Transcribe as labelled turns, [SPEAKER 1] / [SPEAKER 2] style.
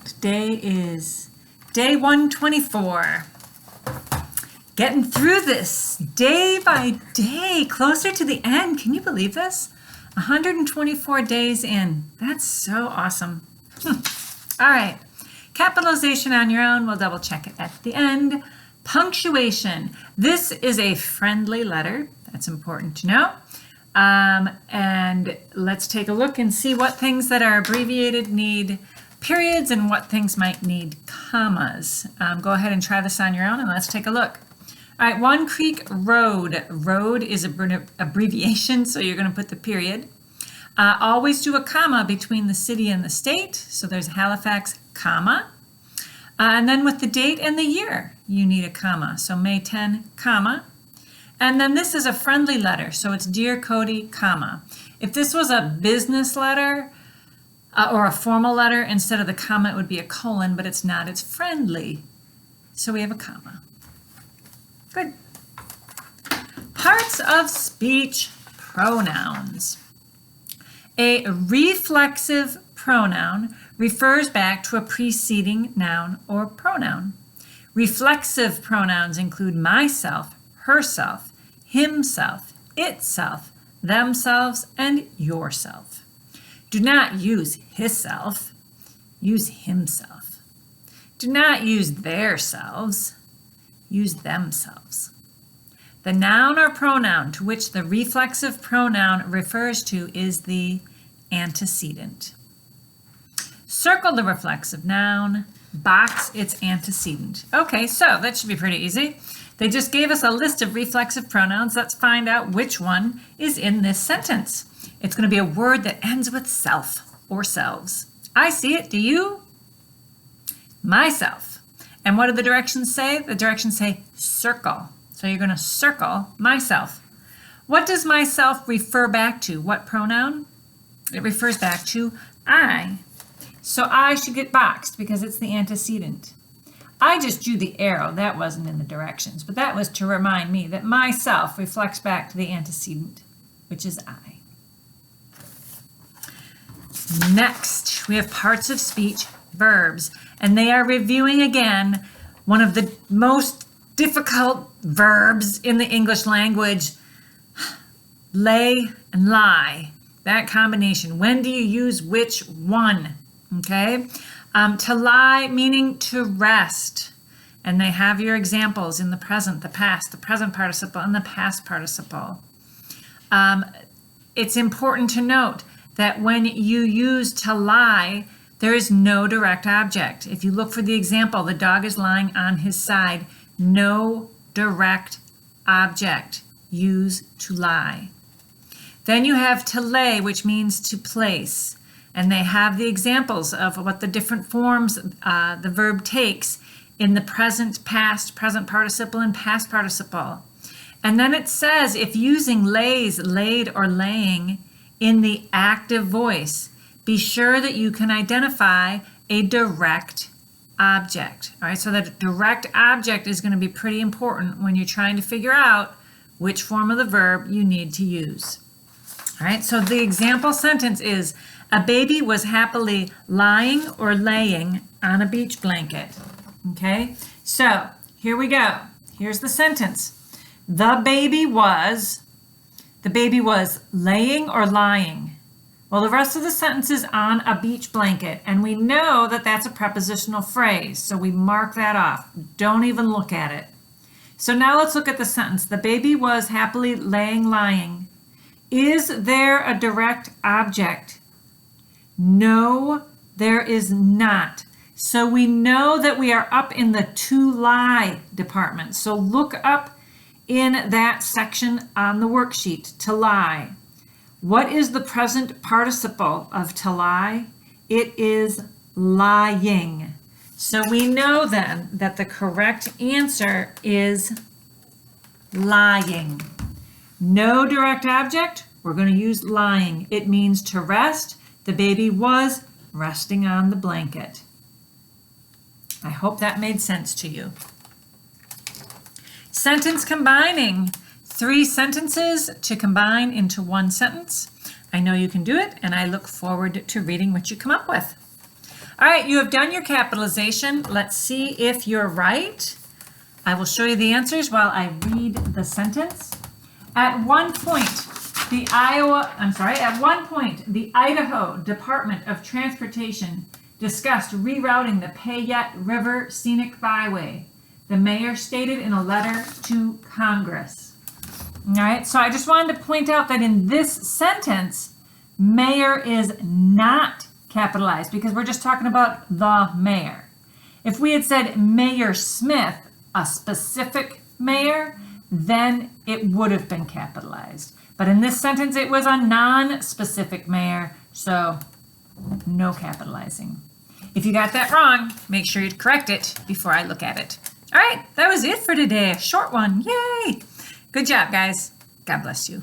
[SPEAKER 1] Today is day 124. Getting through this day by day, closer to the end. Can you believe this? 124 days in. That's so awesome. All right. Capitalization on your own. We'll double check it at the end. Punctuation. This is a friendly letter. That's important to know. And let's take a look and see what things that are abbreviated need periods and what things might need commas. Go ahead and try this on your own and let's take a look. All right, One Creek Road. Road is an abbreviation, so you're going to put the period. Always do a comma between the city and the state. So there's Halifax, comma. And then with the date and the year, you need a comma. So May 10, comma. And then this is a friendly letter, so it's Dear Cody, comma. If this was a business letter or a formal letter, instead of the comma, it would be a colon, but it's not. It's friendly. So we have a comma. Good. Parts of speech pronouns. A reflexive pronoun refers back to a preceding noun or pronoun. Reflexive pronouns include myself, herself, himself, itself, themselves, and yourself. Do not use hisself, use himself. Do not use theirselves, use themselves. The noun or pronoun to which the reflexive pronoun refers to is the antecedent. Circle the reflexive noun, box its antecedent. Okay, so that should be pretty easy. They just gave us a list of reflexive pronouns. Let's find out which one is in this sentence. It's going to be a word that ends with self or selves. I see it. Do you? Myself. And what do the directions say? The directions say circle. So you're going to circle myself. What does myself refer back to? What pronoun? It refers back to I. So I should get boxed because it's the antecedent. I just drew the arrow. That wasn't in the directions, but that was to remind me that myself reflects back to the antecedent, which is I. Next, we have parts of speech, verbs, and they are reviewing again one of the most difficult verbs in the English language, lay and lie. That combination. When do you use which one? Okay. To lie meaning to rest. And they have your examples in the present, the past, the present participle, and the past participle. It's important to note that when you use to lie, there is no direct object. If you look for the example, the dog is lying on his side. No direct object. Use to lie. Then you have to lay, which means to place. And they have the examples of what the different forms the verb takes in the present, past, present participle, and past participle. And then it says if using lays, laid, or laying in the active voice, be sure that you can identify a direct object. All right, so that direct object is going to be pretty important when you're trying to figure out which form of the verb you need to use. All right, so the example sentence is, a baby was happily lying or laying on a beach blanket. Okay, so here we go. Here's the sentence. The baby was laying or lying. Well, the rest of the sentence is on a beach blanket, and we know that that's a prepositional phrase, so we mark that off. Don't even look at it. So now let's look at the sentence. The baby was happily lying. Is there a direct object? No, there is not. So we know that we are up in the to lie department. So look up in that section on the worksheet, to lie. What is the present participle of to lie? It is lying. So we know then that the correct answer is lying. No direct object, we're going to use lying. It means to rest. The baby was resting on the blanket. I hope that made sense to you. Sentence combining. 3 sentences to combine into one sentence. I know you can do it, and I look forward to reading what you come up with. All right, you have done your capitalization. Let's see if you're right. I will show you the answers while I read the sentence. At one point, the Idaho Department of Transportation discussed rerouting the Payette River Scenic Byway, the mayor stated in a letter to Congress. All right, so I just wanted to point out that in this sentence, mayor is not capitalized because we're just talking about the mayor. If we had said Mayor Smith, a specific mayor, then it would have been capitalized. But in this sentence, it was a non-specific mayor, so no capitalizing. If you got that wrong, make sure you correct it before I look at it. All right, that was it for today. A short one. Yay! Good job, guys. God bless you.